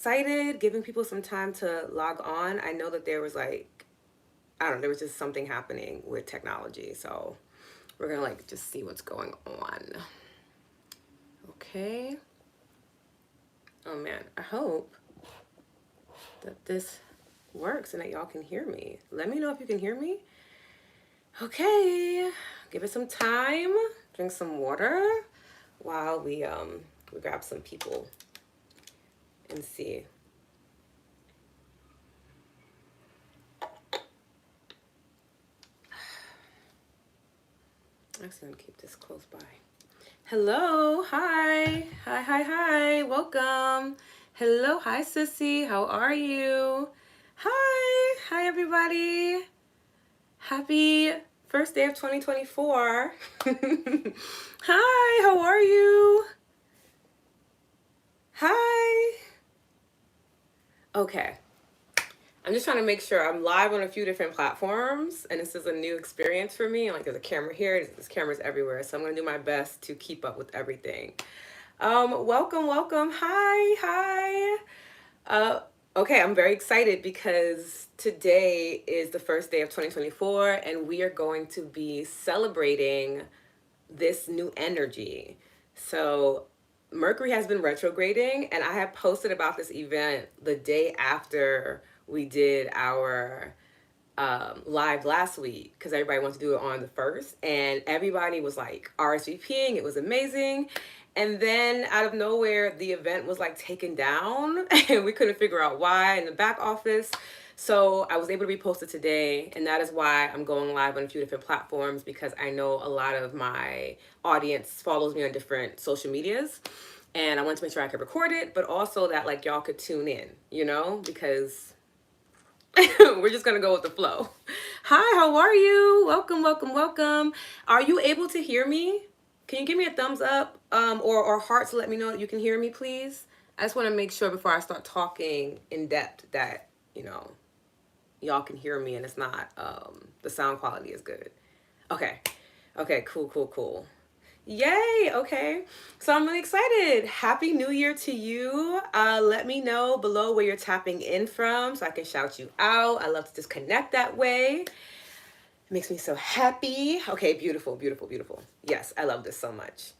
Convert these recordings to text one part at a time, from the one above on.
excited, giving people some time to log on. I know that there was I don't know, there was just something happening with technology. So we're gonna just see what's going on. Okay. Oh man, I hope that this works and that y'all can hear me. Let me know if you can hear me. Okay, give it some time. Drink some water while we grab some people and see. I'm just gonna keep this close by. Hello, hi, welcome. Hello, hi, sissy, how are you? Hi, everybody. Happy first day of 2024. Hi, how are you? Hi. Okay. I'm just trying to make sure I'm live on a few different platforms, and this is a new experience for me. There's a camera here, there's cameras everywhere, so I'm gonna do my best to keep up with everything. Welcome. Hi. Okay, I'm very excited because today is the first day of 2024, and we are going to be celebrating this new energy. So Mercury has been retrograding, and I have posted about this event the day after we did our live last week because everybody wanted to do it on the first, and everybody was RSVPing. It was amazing. And then out of nowhere, the event was taken down, and we couldn't figure out why in the back office. So I was able to repost it today, and that is why I'm going live on a few different platforms, because I know a lot of my audience follows me on different social medias, and I wanted to make sure I could record it, but also that y'all could tune in, because we're just gonna go with the flow. Hi, how are you? Welcome. Are you able to hear me? Can you give me a thumbs up or hearts to let me know that you can hear me, please? I just want to make sure before I start talking in depth that y'all can hear me and it's not the sound quality is good. Okay. Cool. Yay, okay. So I'm really excited. Happy New Year to you. Let me know below where you're tapping in from so I can shout you out. I love to just connect that way. It makes me so happy. Okay, beautiful. Yes, I love this so much.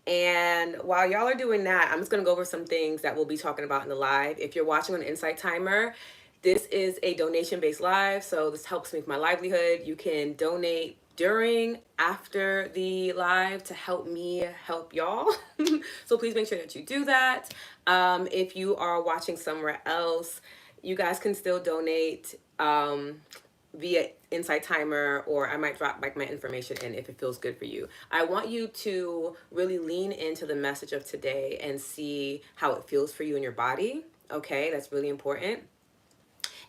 And while y'all are doing that, I'm just going to go over some things that we'll be talking about in the live. If you're watching on Insight Timer, this is a donation-based live, so this helps me with my livelihood. You can donate during, after the live to help me help y'all. So please make sure that you do that. If you are watching somewhere else, you guys can still donate via Insight Timer, or I might drop my information in if it feels good for you. I want you to really lean into the message of today and see how it feels for you in your body. Okay, that's really important.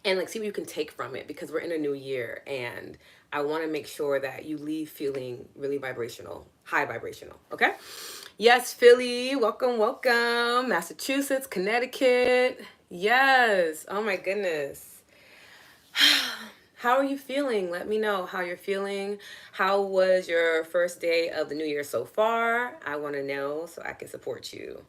And see what you can take from it, because we're in a new year, and I want to make sure that you leave feeling really vibrational, high vibrational. Okay. Yes, Philly, welcome. Massachusetts, Connecticut. Yes. Oh my goodness. How are you feeling? Let me know how you're feeling. How was your first day of the new year so far? I want to know so I can support you.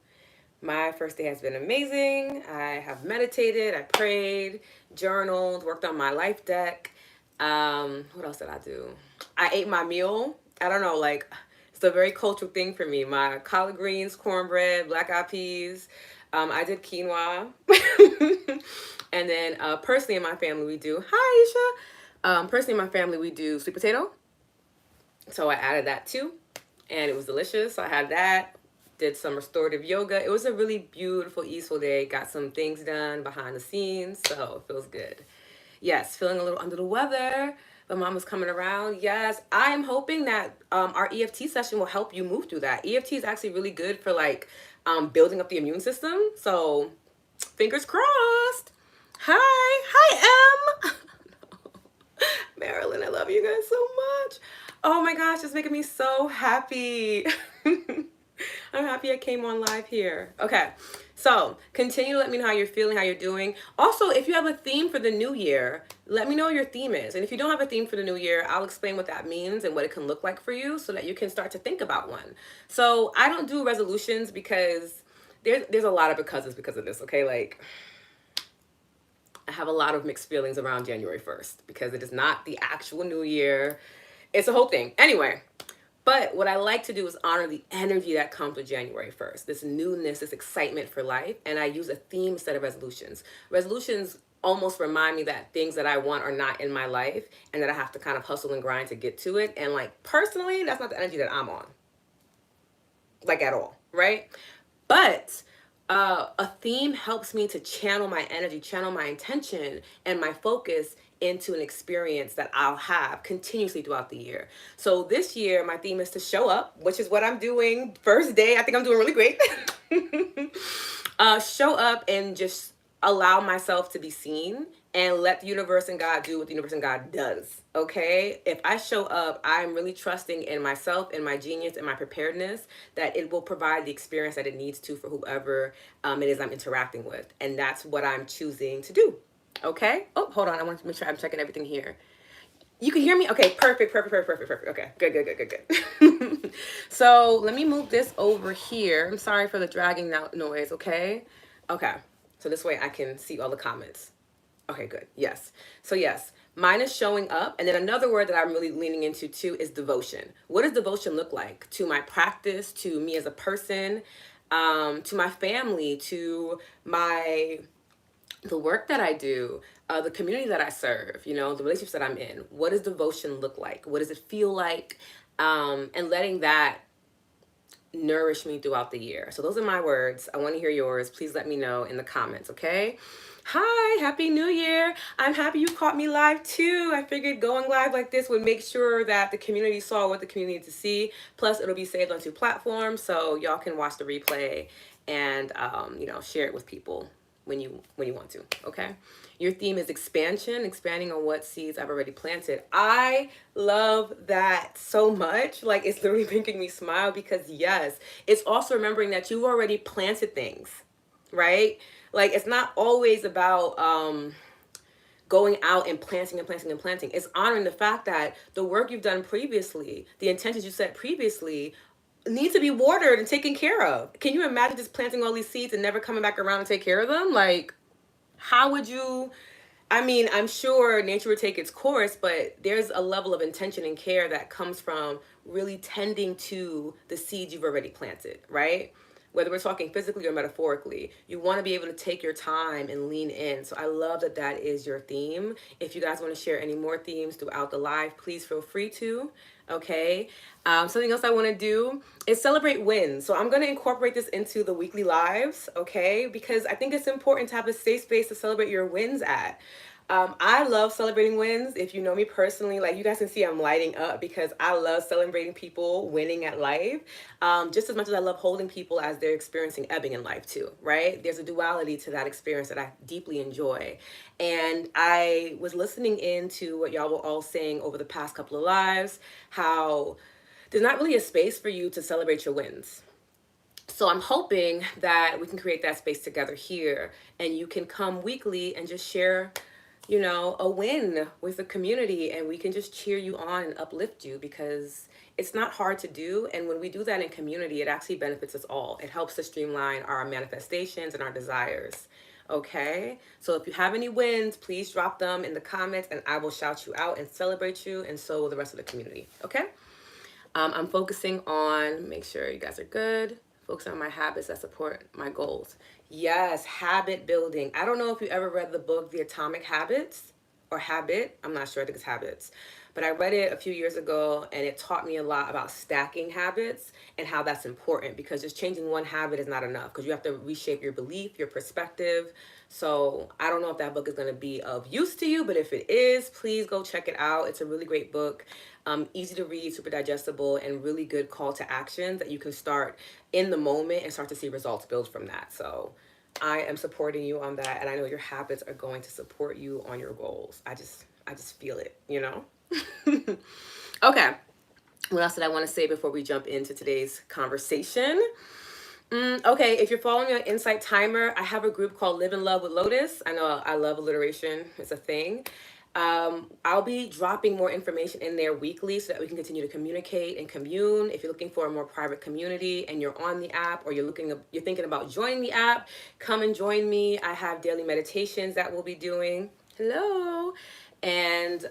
My first day has been amazing. I have meditated, I prayed, journaled, worked on my life deck. What else did I do? I ate my meal. I don't know, it's a very cultural thing for me. My collard greens, cornbread, black eyed peas. I did quinoa. And then personally in my family, we do, hi Isha. Personally in my family, we do sweet potato. So I added that too. And it was delicious. So I had that. Did some restorative yoga. It was a really beautiful, easeful day. Got some things done behind the scenes. So it feels good. Yes, feeling a little under the weather. But mama's coming around. Yes, I am hoping that our EFT session will help you move through that. EFT is actually really good for building up the immune system. So fingers crossed. Hi, M. Marilyn, I love you guys so much. Oh my gosh, it's making me so happy. I'm happy I came on live here. Okay, so continue to let me know how you're feeling, how you're doing. Also, if you have a theme for the new year, let me know what your theme is. And if you don't have a theme for the new year, I'll explain what that means and what it can look like for you so that you can start to think about one. So I don't do resolutions because there's a lot of because of this, okay? I have a lot of mixed feelings around January 1st because it is not the actual new year. It's a whole thing. Anyway, but what I like to do is honor the energy that comes with January 1st, this newness, this excitement for life. And I use a theme instead of resolutions. Resolutions almost remind me that things that I want are not in my life and that I have to kind of hustle and grind to get to it. And like personally, that's not the energy that I'm on, like at all, right? But a theme helps me to channel my energy, channel my intention and my focus into an experience that I'll have continuously throughout the year. So this year, my theme is to show up, which is what I'm doing first day. I think I'm doing really great. Show up and just allow myself to be seen and let the universe and God do what the universe and God does. Okay? If I show up, I'm really trusting in myself and my genius and my preparedness that it will provide the experience that it needs to for whoever it is I'm interacting with. And that's what I'm choosing to do. Okay? Oh, hold on. I want to make sure I'm checking everything here. You can hear me? Okay, perfect, perfect, perfect, perfect, perfect. Okay, good, good, good, good, good. So let me move this over here. I'm sorry for the dragging noise, okay? Okay, so this way I can see all the comments. Okay, good, yes. So yes, mine is showing up. And then another word that I'm really leaning into too is devotion. What does devotion look like? To my practice, to me as a person, to my family, to the work that I do, the community that I serve, you know, the relationships that I'm in. What does devotion look like? What does it feel like? And letting that nourish me throughout the year. So those are my words. I want to hear yours. Please let me know in the comments, okay? Hi, Happy New Year. I'm happy you caught me live too. I figured going live like this would make sure that the community saw what the community needs to see. Plus, it'll be saved on 2 platforms so y'all can watch the replay and you know, share it with people when you want to, okay? Your theme is expansion, expanding on what seeds I've already planted. I love that so much. Like, it's literally making me smile because yes, it's also remembering that you've already planted things, right? Like, it's not always about going out and planting and planting and planting. It's honoring the fact that the work you've done previously, the intentions you set previously, need to be watered and taken care of. Can you imagine just planting all these seeds and never coming back around and take care of them? Like, how would you? I mean, I'm sure nature would take its course, but there's a level of intention and care that comes from really tending to the seeds you've already planted, right? Whether we're talking physically or metaphorically, you want to be able to take your time and lean in. So I love that that is your theme. If you guys want to share any more themes throughout the live, please feel free to. Okay. Something else I want to do is celebrate wins. So I'm going to incorporate this into the weekly lives. Okay. Because I think it's important to have a safe space to celebrate your wins at. I love celebrating wins. If you know me personally, like you guys can see I'm lighting up because I love celebrating people winning at life, just as much as I love holding people as they're experiencing ebbing in life too, right? There's a duality to that experience that I deeply enjoy. And I was listening into what y'all were all saying over the past couple of lives, how there's not really a space for you to celebrate your wins. So I'm hoping that we can create that space together here and you can come weekly and just share, you know, a win with the community and we can just cheer you on and uplift you because it's not hard to do. And when we do that in community, it actually benefits us all. It helps to streamline our manifestations and our desires. Okay, so if you have any wins, please drop them in the comments and I will shout you out and celebrate you, and so will the rest of the community. Okay, I'm focusing on, make sure you guys are good. Focus on my habits that support my goals. Yes, habit building. I don't know if you ever read the book, The Atomic Habits or Habit. I'm not sure, I think it's Habits. But I read it a few years ago and it taught me a lot about stacking habits and how that's important because just changing one habit is not enough because you have to reshape your belief, your perspective. So I don't know if that book is going to be of use to you, but if it is, please go check it out. It's a really great book. Easy to read, super digestible, and really good call to action that you can start in the moment and start to see results build from that. So I am supporting you on that, and I know your habits are going to support you on your goals. I just feel it, you know? Okay. What else did I want to say before we jump into today's conversation? Okay, if you're following me on Insight Timer, I have a group called Live in Love with Lotus. I know I love alliteration. It's a thing. I'll be dropping more information in there weekly so that we can continue to communicate and commune. If you're looking for a more private community and you're on the app, or you're thinking about joining the app, come and join me. I have daily meditations that we'll be doing. Hello. And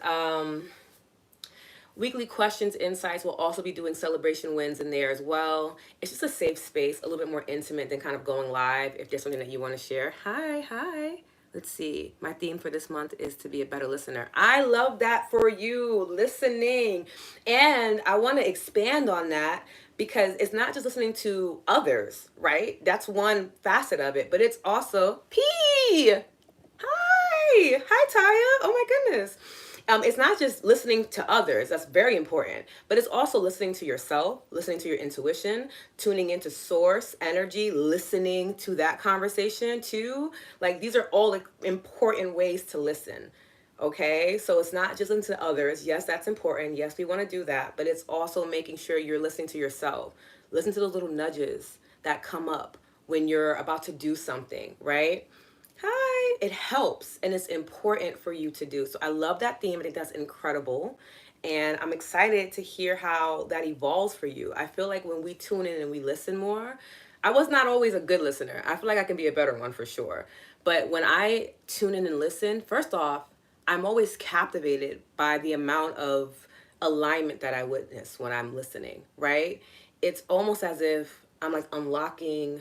weekly questions, insights. We'll also be doing celebration wins in there as well. It's just a safe space, a little bit more intimate than kind of going live. If there's something that you want to share. Hi. Let's see. My theme for this month is to be a better listener. I love that for you, listening. And I want to expand on that because it's not just listening to others, right? That's one facet of it, but it's also P. Hi, Taya. Oh my goodness. It's not just listening to others, that's very important, but it's also listening to yourself, listening to your intuition, tuning into source energy, listening to that conversation too. Like, these are all like important ways to listen. Okay, so it's not just listening to others. Yes, that's important. Yes, we want to do that, but it's also making sure you're listening to yourself. Listen to those little nudges that come up when you're about to do something, right? Hi, it helps and it's important for you to do. So I love that theme. I think that's incredible. And I'm excited to hear how that evolves for you. I feel like when we tune in and we listen more, I was not always a good listener. I feel like I can be a better one for sure. But when I tune in and listen, first off, I'm always captivated by the amount of alignment that I witness when I'm listening, right? It's almost as if I'm like unlocking,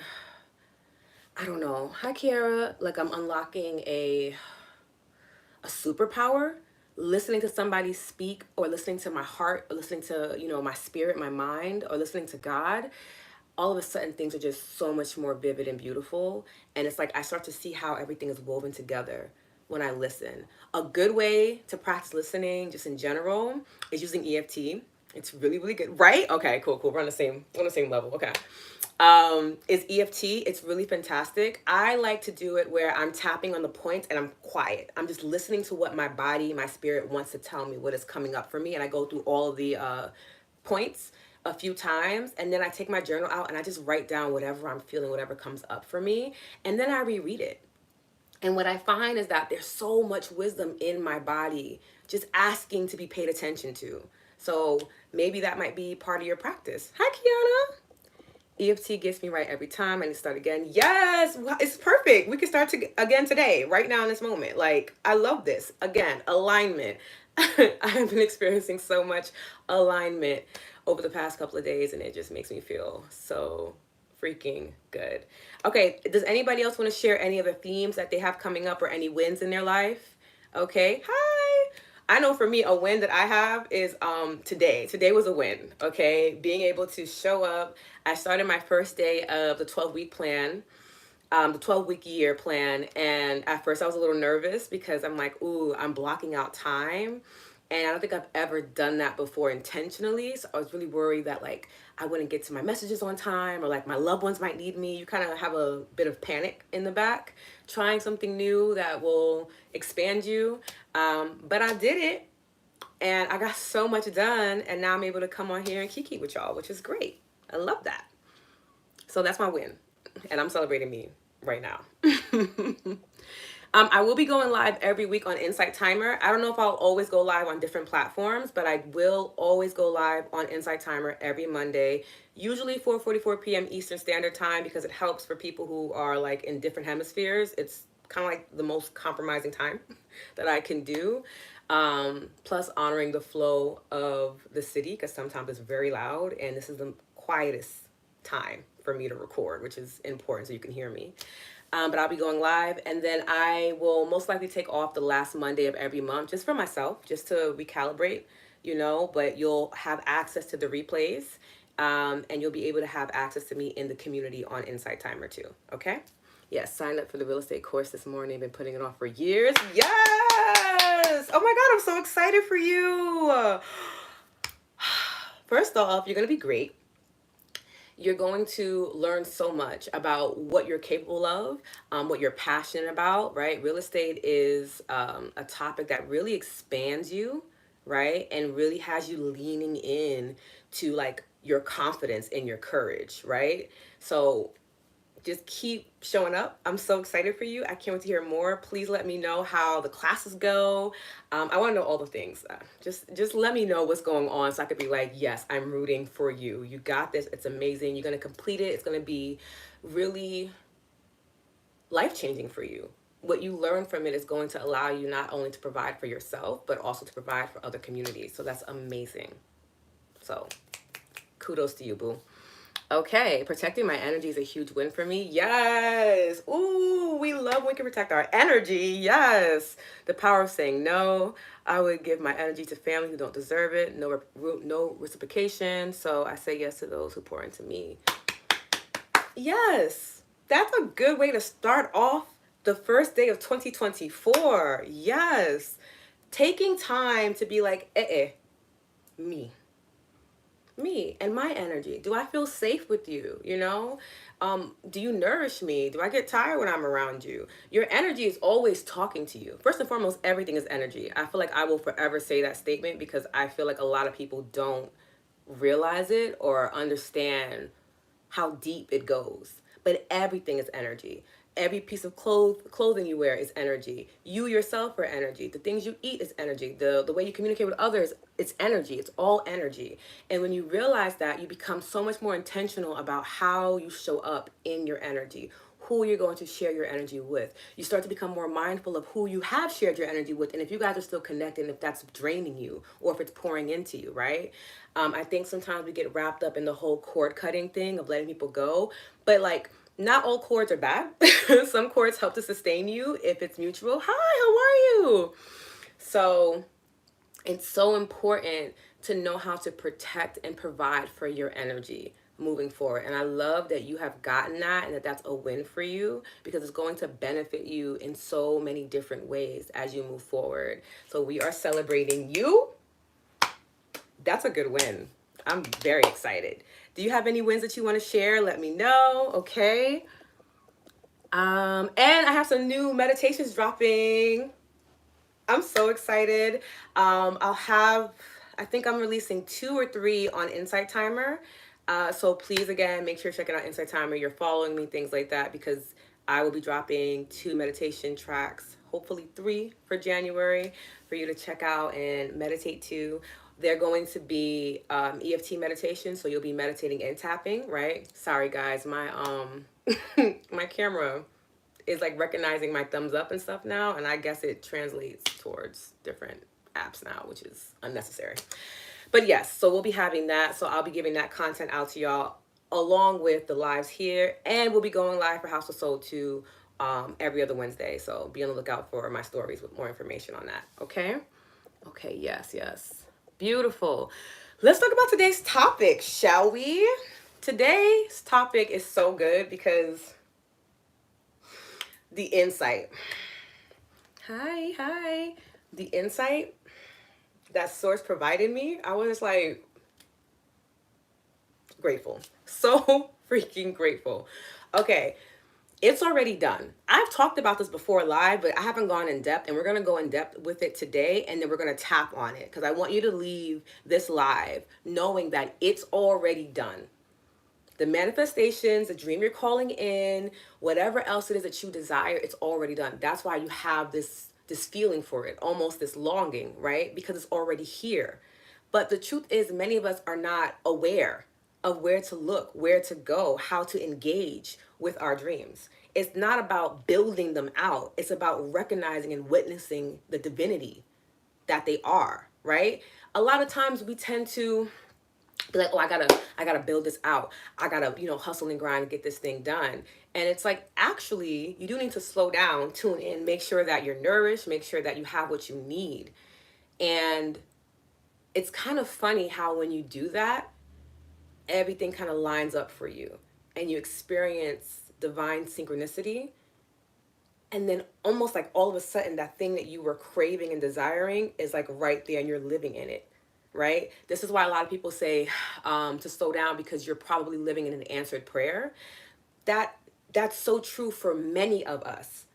I don't know. Hi, Kiara. Like, I'm unlocking a superpower, listening to somebody speak, or listening to my heart, or listening to, my spirit, my mind, or listening to God. All of a sudden, things are just so much more vivid and beautiful. And it's like I start to see how everything is woven together when I listen. A good way to practice listening, just in general, is using EFT. It's really, really good. Right? Okay, cool. We're on the same level. Okay. Is EFT. It's really fantastic. I like to do it where I'm tapping on the points and I'm quiet. I'm just listening to what my body, my spirit wants to tell me, what is coming up for me. And I go through all of the points a few times, and then I take my journal out and I just write down whatever I'm feeling, whatever comes up for me, and then I reread it. And what I find is that there's so much wisdom in my body just asking to be paid attention to. So maybe that might be part of your practice. Hi, Kiana. EFT gets me right every time. I need to start again. Yes, it's perfect. We can start again today, right now in this moment. Like, I love this. Again, alignment. I have been experiencing so much alignment over the past couple of days, and it just makes me feel so freaking good. Okay, does anybody else want to share any other themes that they have coming up or any wins in their life? Okay, hi. I know for me, a win that I have is today. Today was a win, okay? Being able to show up. I started my first day of the 12-week plan, the 12-week year plan. And at first I was a little nervous because I'm like, ooh, I'm blocking out time. And I don't think I've ever done that before intentionally. So I was really worried that like I wouldn't get to my messages on time, or like my loved ones might need me. You kind of have a bit of panic in the back, trying something new that will expand you. But I did it and I got so much done. And now I'm able to come on here and kiki with y'all, which is great. I love that. So that's my win. And I'm celebrating me right now. I will be going live every week on Insight Timer. I don't know if I'll always go live on different platforms, but I will always go live on Insight Timer every Monday, usually 4:44 p.m. Eastern Standard Time, because it helps for people who are like in different hemispheres. It's kind of like the most compromising time that I can do. Plus honoring the flow of the city, because sometimes it's very loud, and this is the quietest time for me to record, which is important so you can hear me. But I'll be going live, and then I will most likely take off the last Monday of every month just for myself, just to recalibrate, but you'll have access to the replays, and you'll be able to have access to me in the community on Insight Timer too, okay? Yes, signed up for the real estate course this morning. Been putting it off for years. Yes! Oh my God, I'm so excited for you. First off, you're going to be great. You're going to learn so much about what you're capable of, what you're passionate about, right? Real estate is a topic that really expands you, right? And really has you leaning in to like your confidence and your courage, right? So Just keep showing up. I'm so excited for you. I can't wait to hear more. Please let me know how the classes go. I want to know all the things. Just let me know what's going on so I could be like, yes, I'm rooting for you. You got this. It's amazing. You're gonna complete it. It's gonna be really life changing for you. What you learn from it is going to allow you not only to provide for yourself, but also to provide for other communities. So that's amazing. So kudos to you, boo. Okay, protecting my energy is a huge win for me. Yes. Ooh, we love when we can protect our energy. Yes. The power of saying no. I would give my energy to family who don't deserve it. No reciprocation. So I say yes to those who pour into me. Yes. That's a good way to start off the first day of 2024. Yes. Taking time to be like, me and my energy. Do I feel safe with you? Do you nourish me? Do I get tired when I'm around you? Your energy is always talking to you. First and foremost, everything is energy. I feel like I will forever say that statement because I feel like a lot of people don't realize it or understand how deep it goes. But everything is energy. Every piece of clothing you wear is energy. You yourself are energy. The things you eat is energy. The way you communicate with others, it's energy. It's all energy. And when you realize that, you become so much more intentional about how you show up in your energy, who you're going to share your energy with. You start to become more mindful of who you have shared your energy with, and if you guys are still connected, and if that's draining you or if it's pouring into you, right? I think sometimes we get wrapped up in the whole cord cutting thing of letting people go, but like, not all cords are bad. Some cords help to sustain you if it's mutual. Hi, how are you? So it's so important to know how to protect and provide for your energy moving forward. And I love that you have gotten that and that that's a win for you because it's going to benefit you in so many different ways as you move forward. So we are celebrating you. That's a good win. I'm very excited. Do you have any wins that you want to share? Let me know. Okay. And I have some new meditations dropping. I'm so excited. I think I'm releasing 2 or 3 on Insight Timer. So please, again, make sure you're checking out Insight Timer. You're following me, things like that, because I will be dropping 2 meditation tracks, hopefully 3 for January for you to check out and meditate to. They're going to be EFT meditation, so you'll be meditating and tapping, right? Sorry, guys, my my camera is like recognizing my thumbs up and stuff now, and I guess it translates towards different apps now, which is unnecessary. But yes, so we'll be having that. So I'll be giving that content out to y'all along with the lives here, and we'll be going live for House of Soul too every other Wednesday. So be on the lookout for my stories with more information on that. Okay. Okay. Yes. Beautiful. Let's talk about today's topic, shall we? Today's topic is so good because the insight. Hi. The insight that source provided me, I was like grateful. So freaking grateful. Okay, it's already done. I've talked about this before live, but I haven't gone in depth, and we're going to go in depth with it today, and then we're going to tap on it because I want you to leave this live knowing that it's already done. The manifestations, the dream you're calling in, whatever else it is that you desire, it's already done. That's why you have this feeling for it, almost this longing, right? Because it's already here. But the truth is, many of us are not aware of where to look, where to go, how to engage with our dreams. It's not about building them out. It's about recognizing and witnessing the divinity that they are, right? A lot of times we tend to be like, oh, I gotta build this out. I gotta, hustle and grind and get this thing done. And it's like, actually, you do need to slow down, tune in, make sure that you're nourished, make sure that you have what you need. And it's kind of funny how when you do that, everything kind of lines up for you and you experience divine synchronicity. And then almost like all of a sudden, that thing that you were craving and desiring is like right there and you're living in it. Right? This is why a lot of people say to slow down because you're probably living in an answered prayer. That's so true for many of us.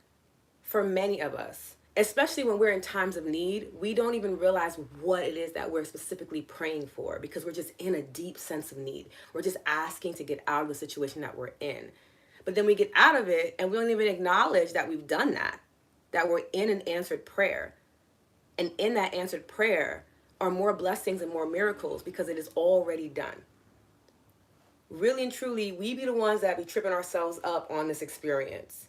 For many of us, especially when we're in times of need, we don't even realize what it is that we're specifically praying for because we're just in a deep sense of need. We're just asking to get out of the situation that we're in. But then we get out of it and we don't even acknowledge that we've done that we're in an answered prayer. And in that answered prayer are more blessings and more miracles because it is already done. Really and truly, we be the ones that be tripping ourselves up on this experience.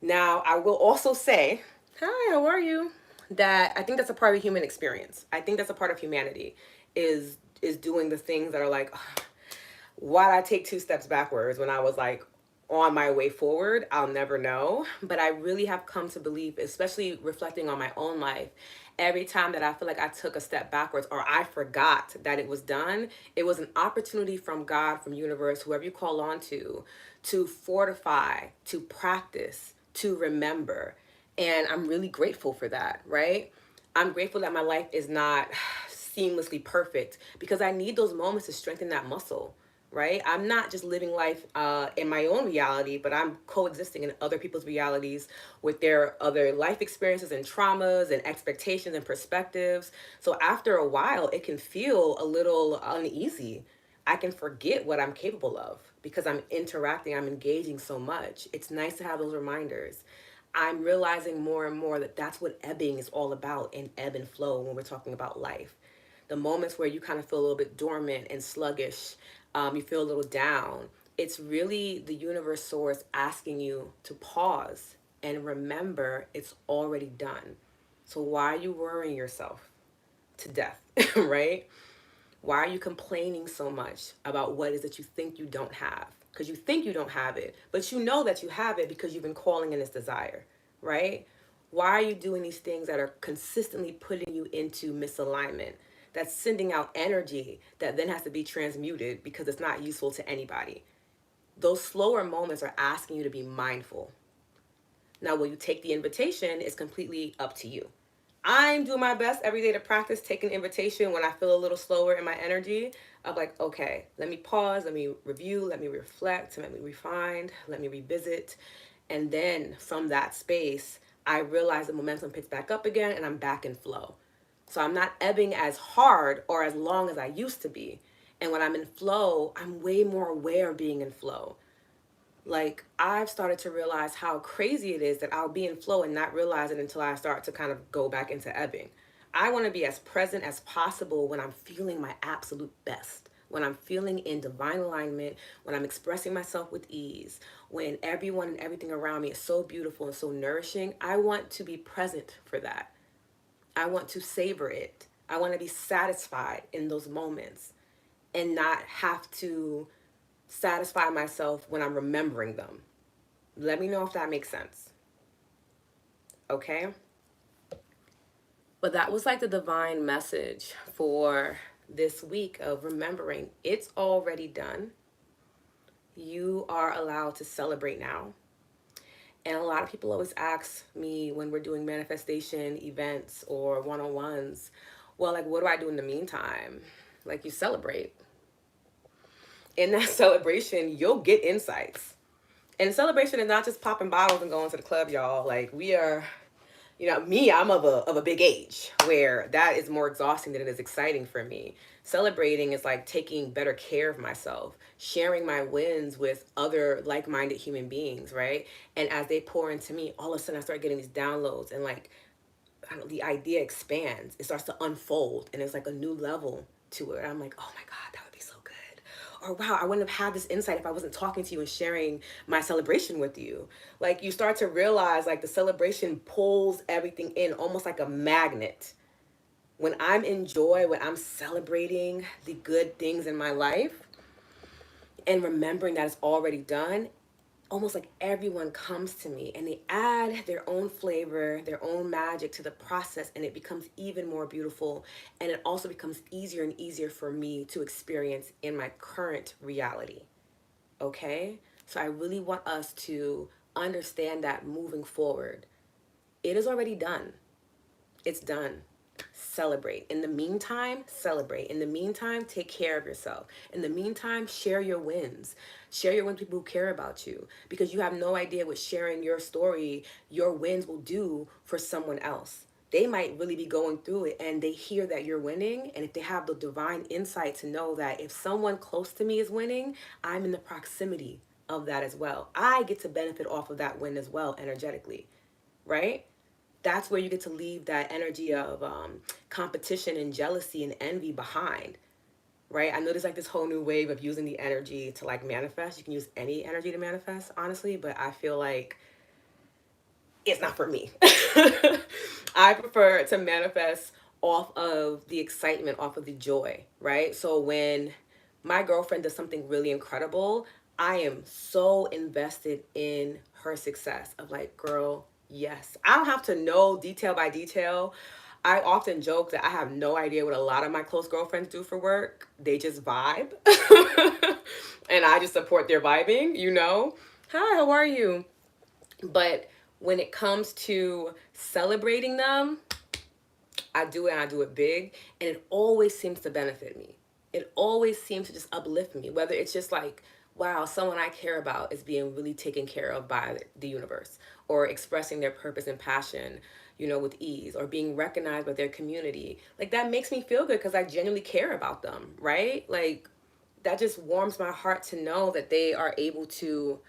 Now, I will also say, hi, how are you? That I think that's a part of the human experience. I think that's a part of humanity is doing the things that are like, why'd I take two steps backwards when I was like on my way forward? I'll never know. But I really have come to believe, especially reflecting on my own life, every time that I feel like I took a step backwards or I forgot that it was done, it was an opportunity from God, from universe, whoever you call on to fortify, to practice, to remember. And I'm really grateful for that, right? I'm grateful that my life is not seamlessly perfect because I need those moments to strengthen that muscle, right? I'm not just living life in my own reality, but I'm coexisting in other people's realities with their other life experiences and traumas and expectations and perspectives. So after a while, it can feel a little uneasy. I can forget what I'm capable of because I'm interacting, I'm engaging so much. It's nice to have those reminders. I'm realizing more and more that that's what ebbing is all about, in ebb and flow when we're talking about life. The moments where you kind of feel a little bit dormant and sluggish, you feel a little down. It's really the universe source asking you to pause and remember it's already done. So why are you worrying yourself to death, right? Why are you complaining so much about what it is that you think you don't have? Because you think you don't have it, but you know that you have it because you've been calling in this desire, right? Why are you doing these things that are consistently putting you into misalignment? That's sending out energy that then has to be transmuted because it's not useful to anybody. Those slower moments are asking you to be mindful. Now, will you take the invitation is completely up to you. I'm doing my best every day to practice taking the invitation when I feel a little slower in my energy. I'm like, okay, let me pause, let me review, let me reflect, let me refine, let me revisit. And then from that space, I realize the momentum picks back up again and I'm back in flow. So I'm not ebbing as hard or as long as I used to be. And when I'm in flow, I'm way more aware of being in flow. Like, I've started to realize how crazy it is that I'll be in flow and not realize it until I start to kind of go back into ebbing. I want to be as present as possible when I'm feeling my absolute best, when I'm feeling in divine alignment, when I'm expressing myself with ease, when everyone and everything around me is so beautiful and so nourishing. I want to be present for that. I want to savor it. I want to be satisfied in those moments and not have to satisfy myself when I'm remembering them. Let me know if that makes sense. Okay? But that was like the divine message for this week of remembering it's already done. You are allowed to celebrate now. And a lot of people always ask me when we're doing manifestation events or one-on-ones, well, like, what do I do in the meantime? Like, you celebrate. In that celebration, you'll get insights. And celebration is not just popping bottles and going to the club, y'all. Like, we are, me, I'm of a big age where that is more exhausting than it is exciting for me. Celebrating is like taking better care of myself, sharing my wins with other like-minded human beings, right? And as they pour into me, all of a sudden I start getting these downloads and like, I don't know, the idea expands. It starts to unfold and it's like a new level to it. I'm like, oh my God, that would be so good. Or wow, I wouldn't have had this insight if I wasn't talking to you and sharing my celebration with you. Like, you start to realize like the celebration pulls everything in almost like a magnet. When I'm in joy, when I'm celebrating the good things in my life and remembering that it's already done, almost like everyone comes to me and they add their own flavor, their own magic to the process, and it becomes even more beautiful. And it also becomes easier and easier for me to experience in my current reality. Okay? So I really want us to understand that moving forward, it is already done. It's done. Celebrate. In the meantime, celebrate. In the meantime, take care of yourself. In the meantime, share your wins. Share your wins with people who care about you, because you have no idea what sharing your story, your wins will do for someone else. They might really be going through it and they hear that you're winning. And if they have the divine insight to know that if someone close to me is winning, I'm in the proximity of that as well. I get to benefit off of that win as well energetically, right? That's where you get to leave that energy of competition and jealousy and envy behind, right? I know there's like this whole new wave of using the energy to like manifest. You can use any energy to manifest, honestly, but I feel like it's not for me. I prefer to manifest off of the excitement, off of the joy, right? So when my girlfriend does something really incredible, I am so invested in her success of like, girl, yes. I don't have to know detail by detail. I often joke that I have no idea what a lot of my close girlfriends do for work. They just vibe. And I just support their vibing, you know? Hi, how are you? But when it comes to celebrating them, I do it and I do it big. And it always seems to benefit me. It always seems to just uplift me. Whether it's just like, wow, someone I care about is being really taken care of by the universe, or expressing their purpose and passion, you know, with ease, or being recognized by their community. Like that makes me feel good because I genuinely care about them, right? Like that just warms my heart to know that they are able to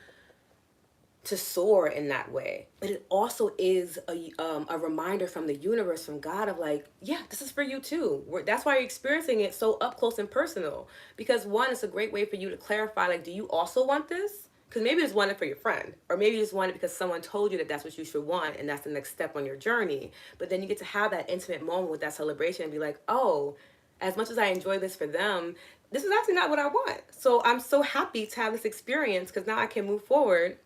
soar in that way. But it also is a reminder from the universe, from God, of like, yeah, this is for you too. That's why you're experiencing it so up close and personal. Because one, it's a great way for you to clarify, like, do you also want this? Because maybe you just want it for your friend, or maybe you just want it because someone told you that that's what you should want, and that's the next step on your journey. But then you get to have that intimate moment with that celebration and be like, oh, as much as I enjoy this for them, this is actually not what I want. So I'm so happy to have this experience because now I can move forward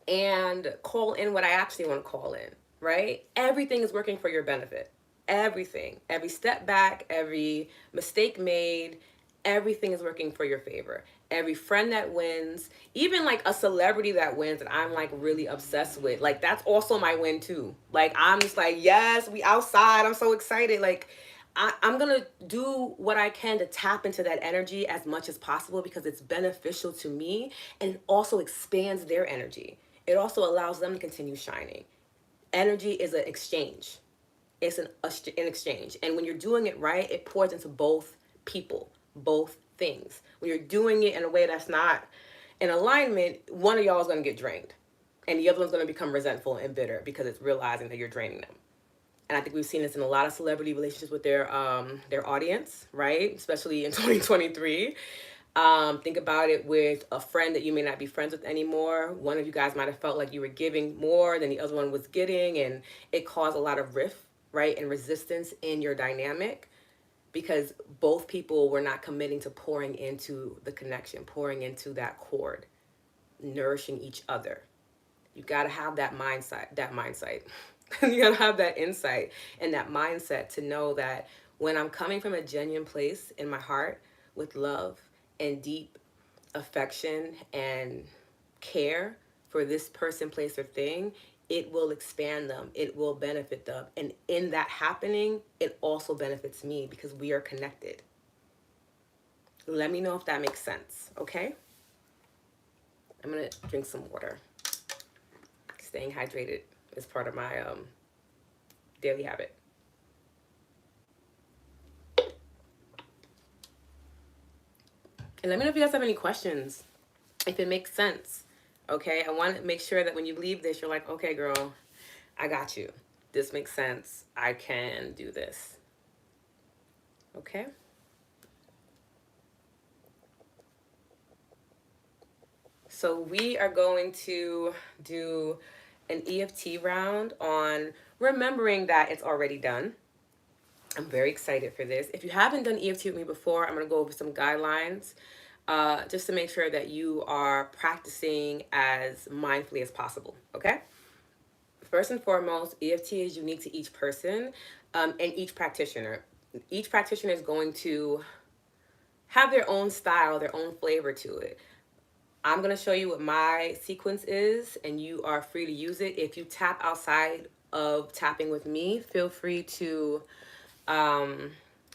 and call in what I actually want to call in, right? Everything is working for your benefit. Everything. Every step back, every mistake made, everything is working for your favor. Every friend that wins, even like a celebrity that wins that I'm like really obsessed with, like that's also my win too. Like I'm just like, yes, we outside. I'm so excited. Like I'm going to do what I can to tap into that energy as much as possible because it's beneficial to me, and it also expands their energy. It also allows them to continue shining. Energy is an exchange. It's an exchange. And when you're doing it right, it pours into both people, both things. When you're doing it in a way that's not in alignment, one of y'all is going to get drained. And the other one's going to become resentful and bitter because it's realizing that you're draining them. And I think we've seen this in a lot of celebrity relationships with their audience, right? Especially in 2023. Think about it with a friend that you may not be friends with anymore. One of you guys might have felt like you were giving more than the other one was getting, and it caused a lot of rift, right, and resistance in your dynamic because both people were not committing to pouring into the connection, pouring into that cord, nourishing each other. You got to have that mindset. You got to have that insight and that mindset to know that when I'm coming from a genuine place in my heart with love and deep affection and care for this person, place, or thing, it will expand them. It will benefit them. And in that happening, it also benefits me because we are connected. Let me know if that makes sense, okay? I'm going to drink some water. Staying hydrated is part of my daily habit. And let me know if you guys have any questions, if it makes sense. Okay, I want to make sure that when you leave this, you're like, okay, girl, I got you. This makes sense. I can do this. Okay. So we are going to do an EFT round on remembering that it's already done. I'm very excited for this. If you haven't done EFT with me before, I'm going to go over some guidelines just to make sure that you are practicing as mindfully as possible, okay? First and foremost, EFT is unique to each person and each practitioner. Each practitioner is going to have their own style, their own flavor to it. I'm going to show you what my sequence is, and you are free to use it. If you tap outside of tapping with me, feel free to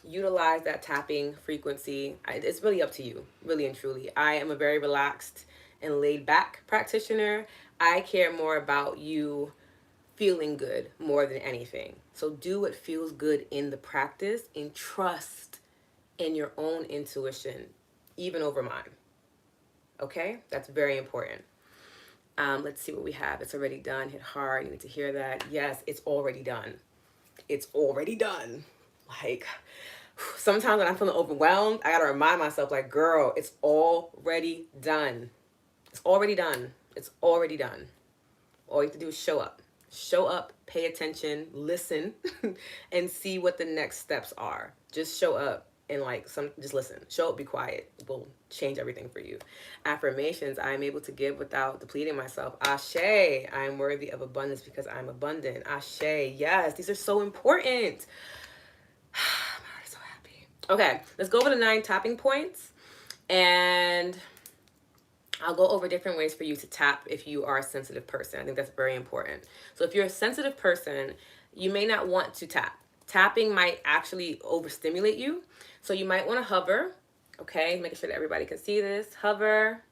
utilize that tapping frequency. It's really up to you, really and truly. I am a very relaxed and laid back practitioner. I care more about you feeling good more than anything. So do what feels good in the practice and trust in your own intuition, even over mine. Okay, that's very important. Let's see what we have. It's already done. Hit hard. You need to hear that. Yes, it's already done. It's already done. Like, sometimes when I'm feeling overwhelmed, I gotta remind myself, like, girl, it's already done. It's already done. It's already done. All you have to do is show up. Show up, pay attention, listen, and see what the next steps are. Just show up and just listen. Show up, be quiet. It will change everything for you. Affirmations: I am able to give without depleting myself. Ashe, I am worthy of abundance because I'm abundant. Ashe, yes, these are so important. I'm already so happy. Okay, let's go over the 9 tapping points. And I'll go over different ways for you to tap if you are a sensitive person. I think that's very important. So if you're a sensitive person, you may not want to tap. Tapping might actually overstimulate you. So you might want to hover, okay? Making sure that everybody can see this. Hover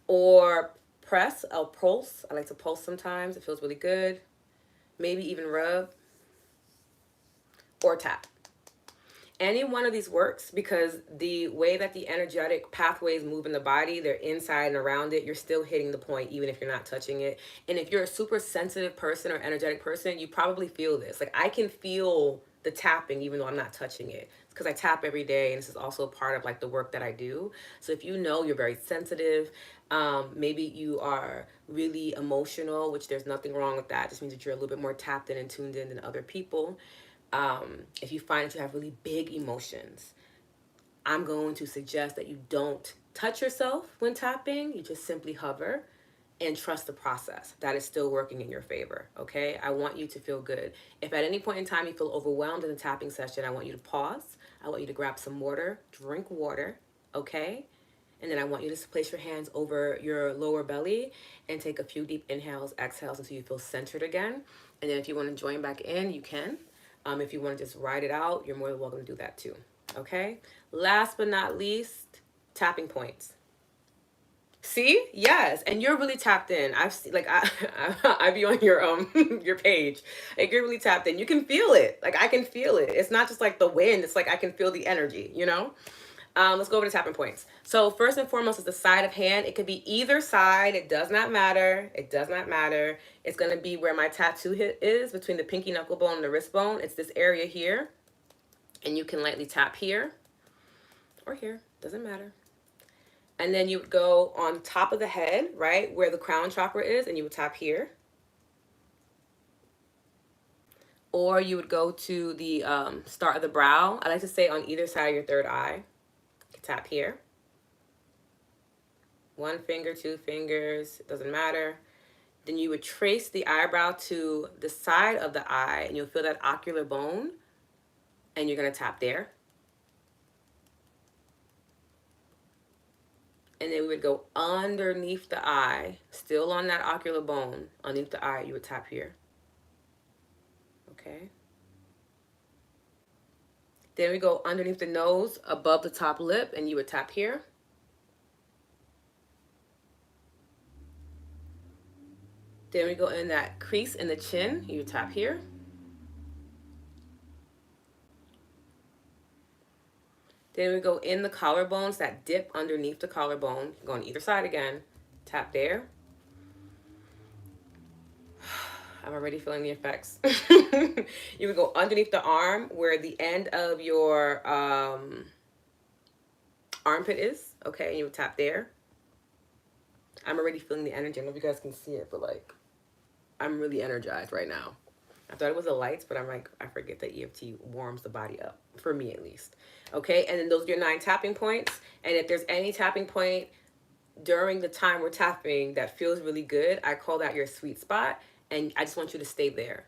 or press. I'll pulse. I like to pulse sometimes. It feels really good. Maybe even rub or tap. Any one of these works because the way that the energetic pathways move in the body, they're inside and around it. You're still hitting the point even if you're not touching it. And if you're a super sensitive person or energetic person, you probably feel this. Like, I can feel the tapping even though I'm not touching it. It's because I tap every day, and this is also part of like the work that I do. So if you know you're very sensitive, maybe you are really emotional, which there's nothing wrong with that. It just means that you're a little bit more tapped in and tuned in than other people. If you find that you have really big emotions, I'm going to suggest that you don't touch yourself when tapping. You just simply hover and trust the process. That is still working in your favor, okay? I want you to feel good. If at any point in time you feel overwhelmed in the tapping session, I want you to pause. I want you to grab some water, drink water, okay? And then I want you to place your hands over your lower belly and take a few deep inhales, exhales until you feel centered again. And then if you want to join back in, you can. If you want to just ride it out, you're more than welcome to do that too. Okay? Last but not least, tapping points. See? Yes. And you're really tapped in. I've seen, like, I be on your your page. Like, you're really tapped in. You can feel it. Like, I can feel it. It's not just like the wind. It's like I can feel the energy, you know? Let's go over to tapping points. So first and foremost is the side of hand. It could be either side. It does not matter. It does not matter. It's going to be where my tattoo hit is, between the pinky knuckle bone and the wrist bone. It's this area here. And you can lightly tap here or here. Doesn't matter. And then you would go on top of the head, right, where the crown chakra is, and you would tap here. Or you would go to the start of the brow. I like to say on either side of your third eye. Tap here. 1 finger, 2 fingers, it doesn't matter. Then you would trace the eyebrow to the side of the eye, and you'll feel that ocular bone, and you're going to tap there. And then we would go underneath the eye, still on that ocular bone, underneath the eye, you would tap here. Okay. Then we go underneath the nose, above the top lip, and you would tap here. Then we go in that crease in the chin, you would tap here. Then we go in the collarbones, that dip underneath the collarbone. Go on either side again. Tap there. I'm already feeling the effects. You would go underneath the arm where the end of your armpit is. Okay, and you would tap there. I'm already feeling the energy. I don't know if you guys can see it, but like, I'm really energized right now. I thought it was the lights, but I'm like, I forget that EFT warms the body up, for me at least. Okay, and then those are your 9 tapping points. And if there's any tapping point during the time we're tapping that feels really good, I call that your sweet spot. And I just want you to stay there.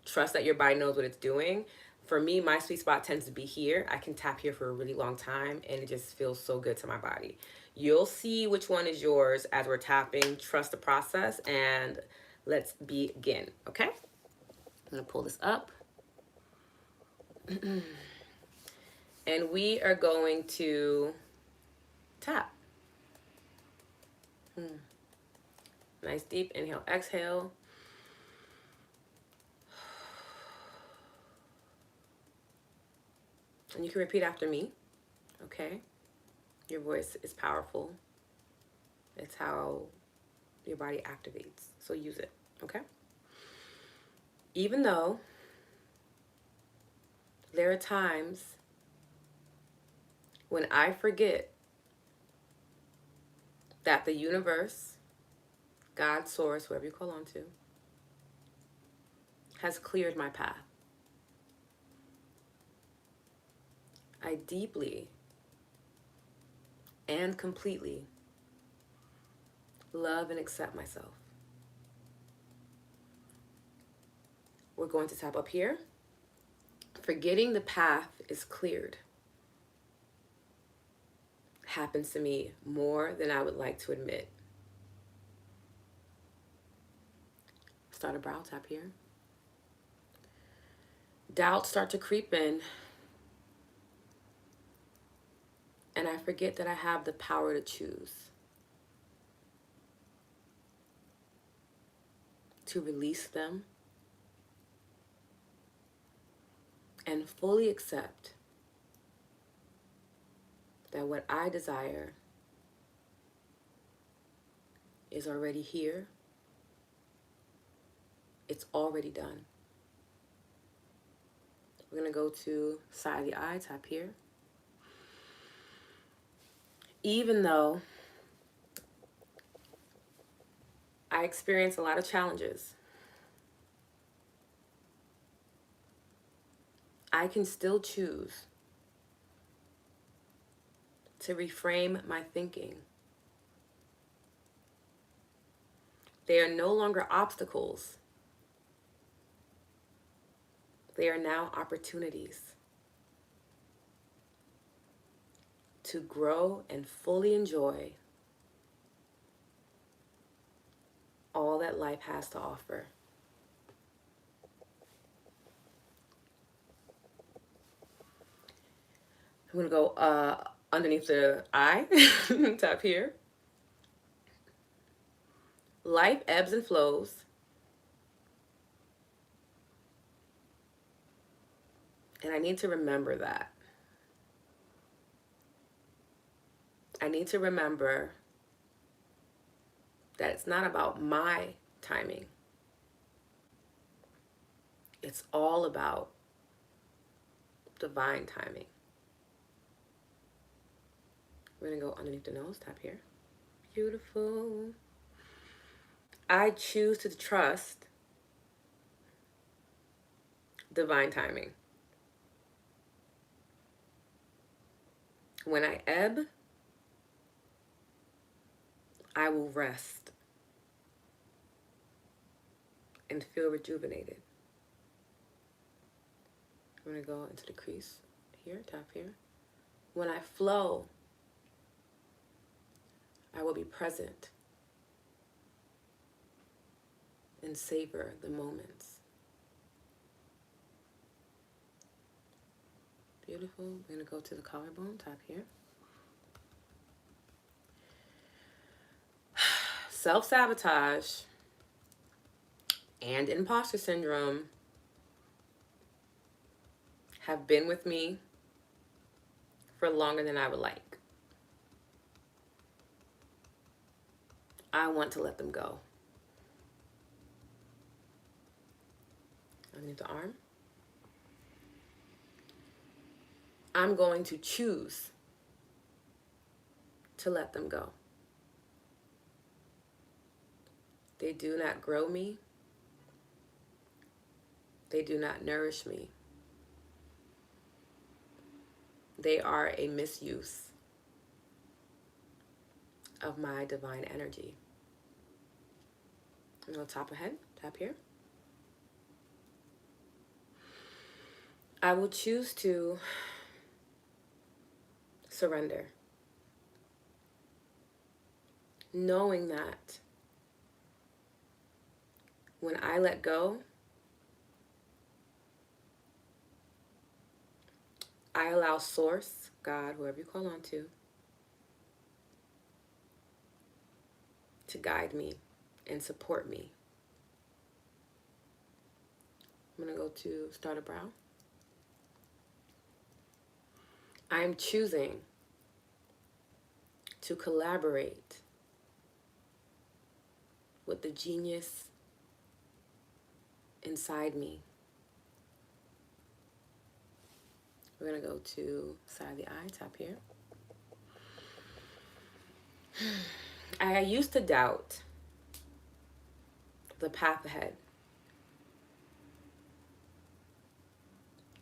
Trust that your body knows what it's doing. For me, my sweet spot tends to be here. I can tap here for a really long time, and it just feels so good to my body. You'll see which one is yours as we're tapping. Trust the process, and let's begin, okay? I'm gonna pull this up. And we are going to tap. Nice deep inhale, exhale. And you can repeat after me, okay? Your voice is powerful. It's how your body activates. So use it, okay? Even though there are times when I forget that the universe, God, source, whoever you call on to, has cleared my path. I deeply and completely love and accept myself. We're going to tap up here. Forgetting the path is cleared happens to me more than I would like to admit. Start a brow tap here. Doubts start to creep in, and I forget that I have the power to choose, to release them, and fully accept that what I desire is already here. It's already done. We're going to go to side of the eye, tap here. Even though I experience a lot of challenges, I can still choose to reframe my thinking. They are no longer obstacles. They are now opportunities to grow and fully enjoy all that life has to offer. I'm going to go underneath the eye, tap here. Life ebbs and flows. And I need to remember that. I need to remember that it's not about my timing. It's all about divine timing. We're going to go underneath the nose, tap here. Beautiful. I choose to trust divine timing. When I ebb, I will rest and feel rejuvenated. I'm going to go into the crease here, tap here. When I flow, I will be present and savor the moments. Beautiful. We're going to go to the collarbone, tap here. Self-sabotage and imposter syndrome have been with me for longer than I would like. I want to let them go. Underneath the arm. I'm going to choose to let them go. They do not grow me. They do not nourish me. They are a misuse of my divine energy. I'm going to top ahead, tap here. I will choose to surrender, knowing that when I let go, I allow Source, God, whoever you call on to guide me and support me. I'm going to go to start a brow. I am choosing to collaborate the genius inside me. We're going to go to side of the eye, tap here. I used to doubt the path ahead,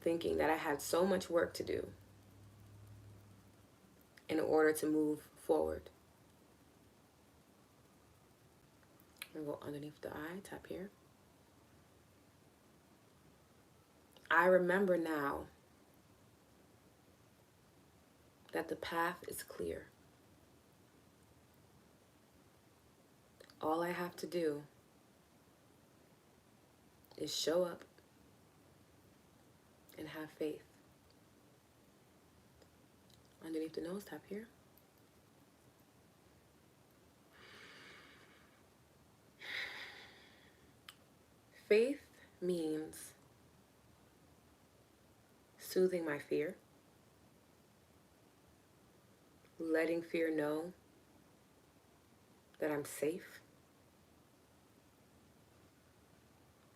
thinking that I had so much work to do in order to move forward. I'm going to go underneath the eye, tap here. I remember now that the path is clear. All I have to do is show up and have faith. Underneath the nose, tap here. Faith means soothing my fear, letting fear know that I'm safe,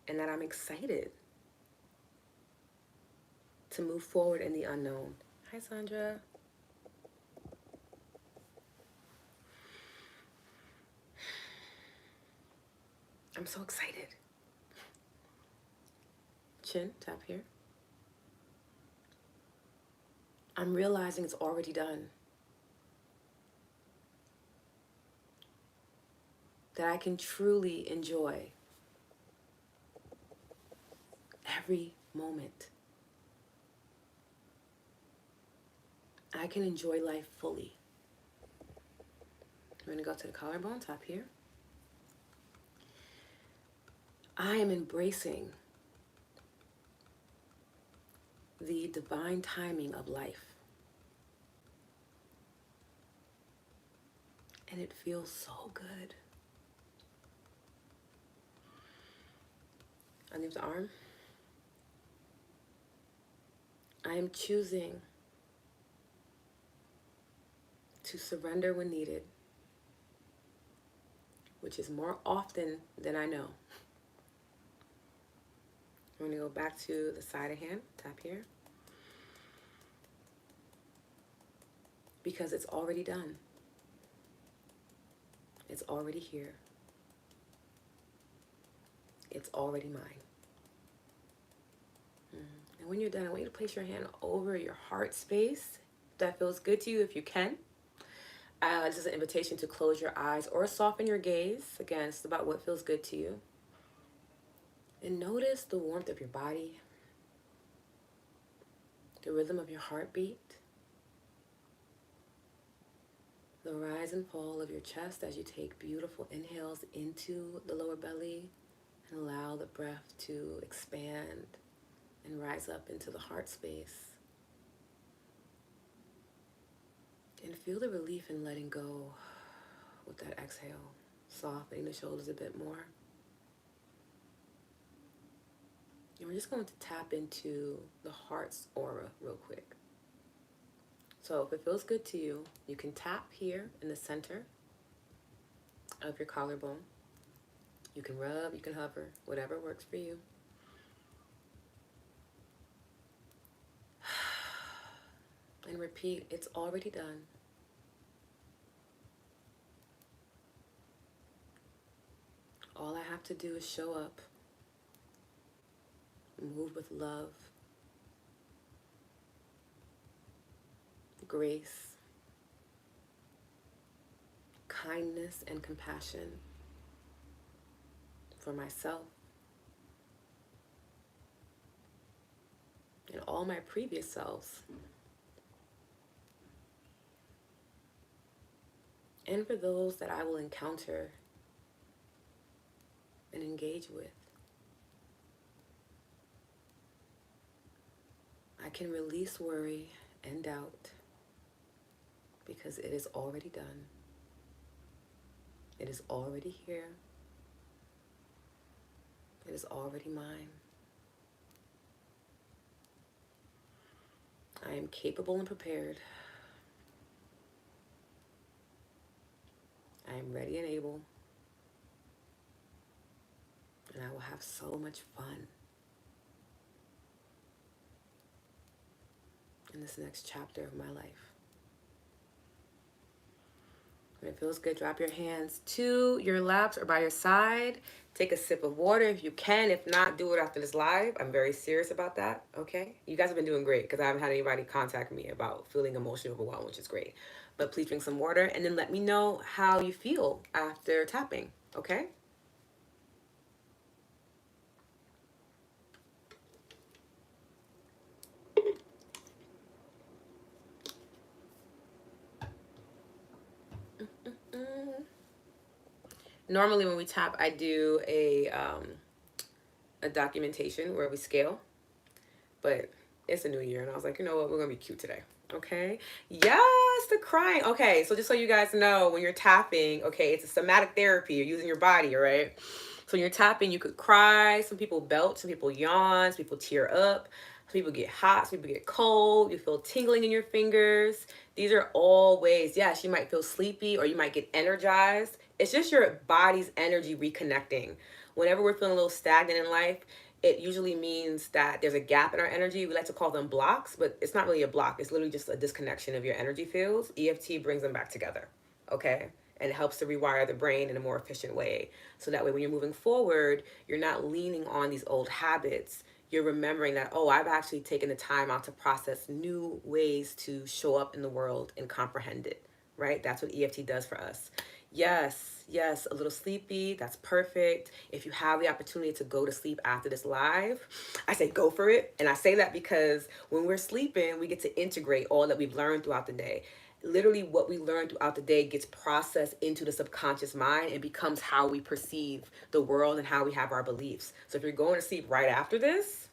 and that I'm excited to move forward in the unknown. Hi, Sandra. I'm so excited. Chin, tap here. I'm realizing it's already done. That I can truly enjoy every moment. I can enjoy life fully. I'm going to go to the collarbone, tap here. I am embracing the divine timing of life. And it feels so good. Underneath the arm. I am choosing to surrender when needed, which is more often than I know. I'm going to go back to the side of hand, tap here. Because it's already done. It's already here. It's already mine. And when you're done, I want you to place your hand over your heart space. If that feels good to you, if you can. This is an invitation to close your eyes or soften your gaze. Again, it's about what feels good to you. And notice the warmth of your body, the rhythm of your heartbeat, the rise and fall of your chest as you take beautiful inhales into the lower belly and allow the breath to expand and rise up into the heart space. And feel the relief in letting go with that exhale, softening the shoulders a bit more. And we're just going to tap into the heart's aura real quick. So if it feels good to you, you can tap here in the center of your collarbone. You can rub, you can hover, whatever works for you. And repeat, it's already done. All I have to do is show up, move with love, grace, kindness, and compassion for myself and all my previous selves, and for those that I will encounter and engage with. I can release worry and doubt because it is already done. It is already here. It is already mine. I am capable and prepared. I am ready and able And I will have so much fun in this next chapter of my life. When it feels good, drop your hands to your laps or by your side. Take a sip of water if you can. If not, do it after this live. I'm very serious about that, okay? You guys have been doing great because I haven't had anybody contact me about feeling emotionally overwhelmed, which is great. But please drink some water and then let me know how you feel after tapping, okay? Mm. Normally when we tap, I do a documentation where we scale, but it's a new year and I was like, you know what, we're gonna be cute today. Okay. Yes, the crying. Okay, so just so you guys know, when you're tapping, okay, it's a somatic therapy. You're using your body, all right? So when you're tapping, you could cry. Some people belt, some people yawn, some people tear up, some people get hot, some people get cold. You feel tingling in your fingers. These are all ways. Yes, you might feel sleepy or you might get energized. It's just your body's energy reconnecting. Whenever we're feeling a little stagnant in life, it usually means that there's a gap in our energy. We like to call them blocks, but it's not really a block. It's literally just a disconnection of your energy fields. EFT brings them back together, okay? And it helps to rewire the brain in a more efficient way. So that way, when you're moving forward, you're not leaning on these old habits. You're remembering that, oh, I've actually taken the time out to process new ways to show up in the world and comprehend it, right? That's what EFT does for us. Yes, yes, a little sleepy. That's perfect. If you have the opportunity to go to sleep after this live, I say go for it. And I say that because when we're sleeping, we get to integrate all that we've learned throughout the day. Literally, what we learn throughout the day gets processed into the subconscious mind and becomes how we perceive the world and how we have our beliefs. So if you're going to sleep right after this,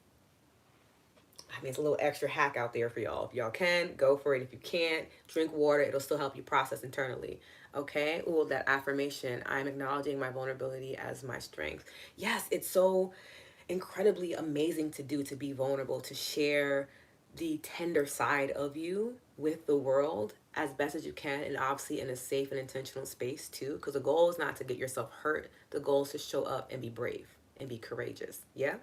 I mean, it's a little extra hack out there for y'all. If y'all can, go for it. If you can't, drink water. It'll still help you process internally. Okay? Ooh, that affirmation. I'm acknowledging my vulnerability as my strength. Yes, it's so incredibly amazing to do, to be vulnerable, to share the tender side of you with the world as best as you can, and obviously in a safe and intentional space too, because the goal is not to get yourself hurt. The goal is to show up and be brave and be courageous. Yeah.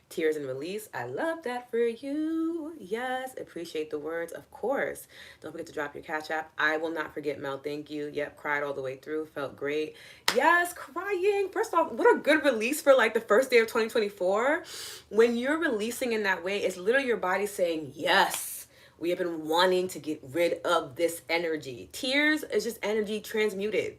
Tears and release. I love that for you. Yes. Appreciate the words. Of course. Don't forget to drop your cash app. I will not forget, Mel. Thank you. Yep. Cried all the way through. Felt great. Yes. Crying. First off, what a good release for like the first day of 2024. When you're releasing in that way, it's literally your body saying, yes, we have been wanting to get rid of this energy. Tears is just energy transmuted.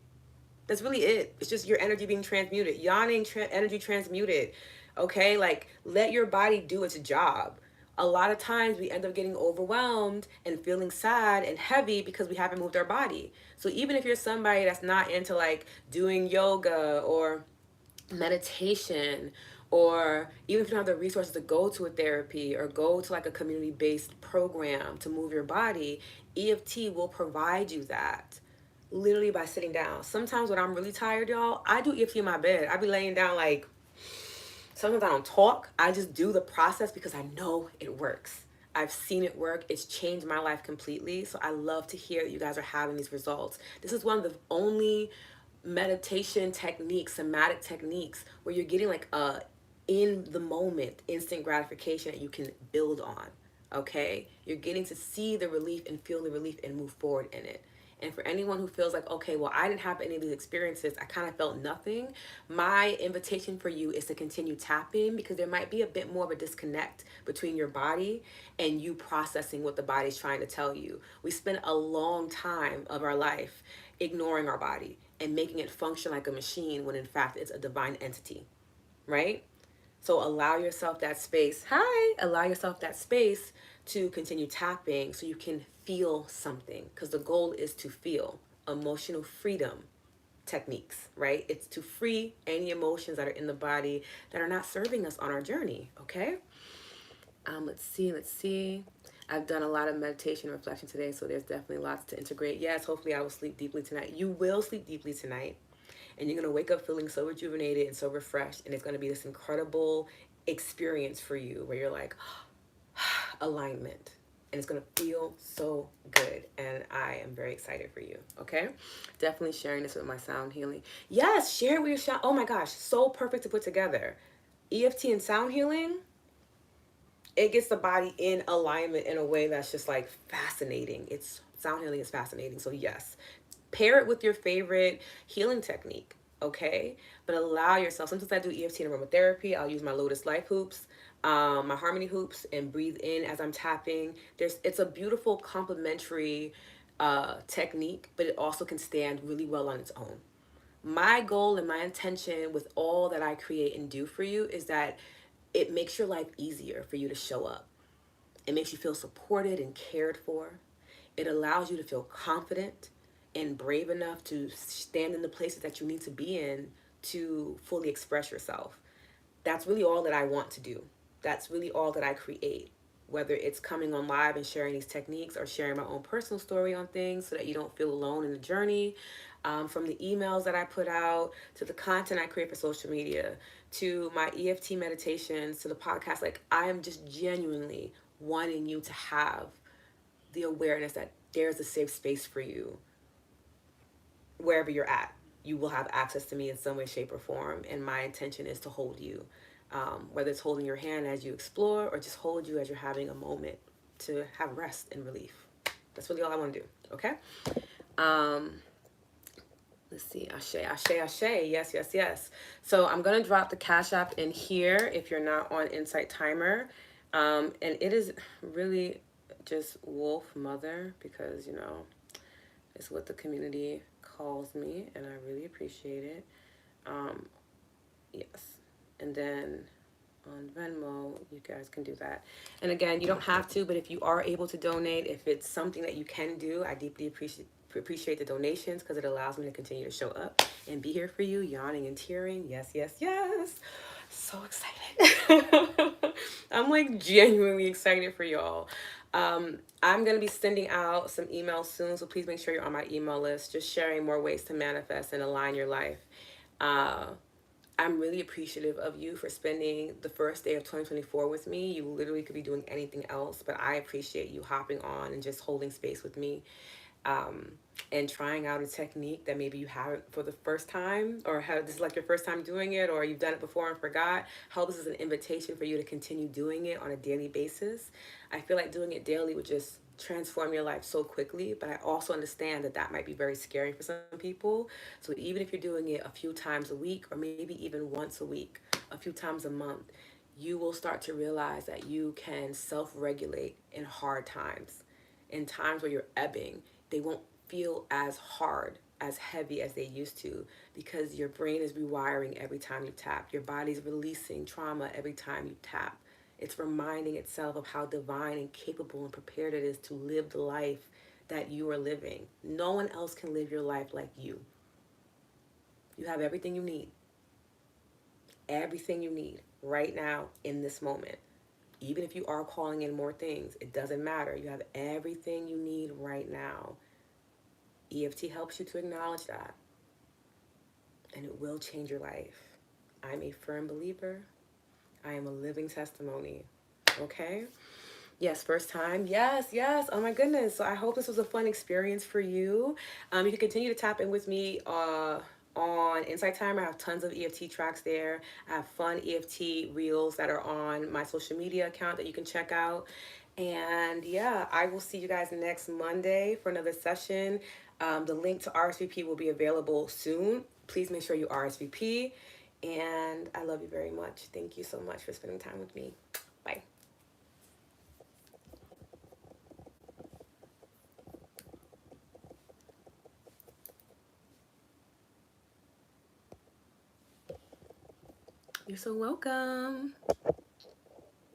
That's really it. It's just your energy being transmuted. Yawning, energy transmuted. Okay? Like, let your body do its job. A lot of times we end up getting overwhelmed and feeling sad and heavy because we haven't moved our body. So even if you're somebody that's not into like doing yoga or meditation, or even if you don't have the resources to go to a therapy or go to like a community-based program to move your body, EFT will provide you that literally by sitting down. Sometimes when I'm really tired, y'all, I do EFT in my bed. I be laying down like, sometimes I don't talk. I just do the process because I know it works. I've seen it work. It's changed my life completely. So I love to hear that you guys are having these results. This is one of the only meditation techniques, somatic techniques, where you're getting like a in the moment instant gratification that you can build on. Okay? You're getting to see the relief and feel the relief and move forward in it. And for anyone who feels like, okay, well, I didn't have any of these experiences, I kind of felt nothing, my invitation for you is to continue tapping, because there might be a bit more of a disconnect between your body and you processing what the body's trying to tell you. We spend a long time of our life ignoring our body and making it function like a machine when in fact it's a divine entity, right? So allow yourself that space. Hi, allow yourself that space to continue tapping so you can feel something, because the goal is to feel emotional freedom techniques, right? It's to free any emotions that are in the body that are not serving us on our journey, okay? Let's see. I've done a lot of meditation and reflection today, so there's definitely lots to integrate. Yes, hopefully I will sleep deeply tonight. You will sleep deeply tonight, and you're going to wake up feeling so rejuvenated and so refreshed, and it's going to be this incredible experience for you where you're like, alignment. and it's going to feel so good. And I am very excited for you. Okay, definitely sharing this with my sound healing. Yes, share it with your sound. Oh my gosh, so perfect to put together. EFT and sound healing, it gets the body in alignment in a way that's just like fascinating. It's sound healing is fascinating. So yes, pair it with your favorite healing technique, okay? But allow yourself. Sometimes I do EFT and aromatherapy. I'll use my Lotus Life hoops, my harmony hoops, and breathe in as I'm tapping. It's a beautiful complementary technique, but it also can stand really well on its own. My goal and my intention with all that I create and do for you is that it makes your life easier for you to show up. It makes you feel supported and cared for. It allows you to feel confident and brave enough to stand in the places that you need to be in to fully express yourself. That's really all that I want to do. That's really all that I create. Whether it's coming on live and sharing these techniques or sharing my own personal story on things so that you don't feel alone in the journey, from the emails that I put out to the content I create for social media to my EFT meditations to the podcast, like I am just genuinely wanting you to have the awareness that there's a safe space for you wherever you're at. You will have access to me in some way, shape, or form, and my intention is to hold you, whether it's holding your hand as you explore or just hold you as you're having a moment to have rest and relief. That's really all I want to do. Okay. Um, let's see. Ashe, ashe, ashe. Yes, yes, yes. So I'm gonna drop the Cash App in here if you're not on Insight Timer, and it is really just Wolf Mother because it's what the community calls me, and I really appreciate it. Yes. And then on Venmo, you guys can do that. And again, you don't have to, but if you are able to donate, if it's something that you can do, I deeply appreciate the donations because it allows me to continue to show up and be here for you, yawning and tearing. Yes, yes, yes. So excited. I'm like genuinely excited for y'all. I'm going to be sending out some emails soon, so please make sure you're on my email list, just sharing more ways to manifest and align your life. I'm really appreciative of you for spending the first day of 2024 with me. You literally could be doing anything else, but I appreciate you hopping on and just holding space with me, and trying out a technique that maybe you haven't for the first time, or have this is like your first time doing it, or you've done it before and forgot. How this is an invitation for you to continue doing it on a daily basis. I feel like doing it daily would just transform your life so quickly, but I also understand that that might be very scary for some people. So even if you're doing it a few times a week, or maybe even once a week, a few times a month, you will start to realize that you can self-regulate in hard times. In times where you're ebbing, they won't feel as hard, as heavy as they used to, because your brain is rewiring every time you tap. Your body's releasing trauma every time you tap. It's reminding itself of how divine and capable and prepared it is to live the life that you are living. No one else can live your life like you. You have everything you need. Everything you need right now in this moment. Even if you are calling in more things, it doesn't matter. You have everything you need right now. EFT helps you to acknowledge that, and it will change your life. I'm a firm believer. I am a living testimony. Okay? Yes, first time. Yes, yes. Oh my goodness. So I hope this was a fun experience for you. You can continue to tap in with me on Insight Timer. I have tons of EFT tracks there. I have fun EFT reels that are on my social media account that you can check out. And yeah, I will see you guys next Monday for another session. The link to RSVP will be available soon. Please make sure you RSVP. And I love you very much. Thank you so much for spending time with me. Bye. You're so welcome.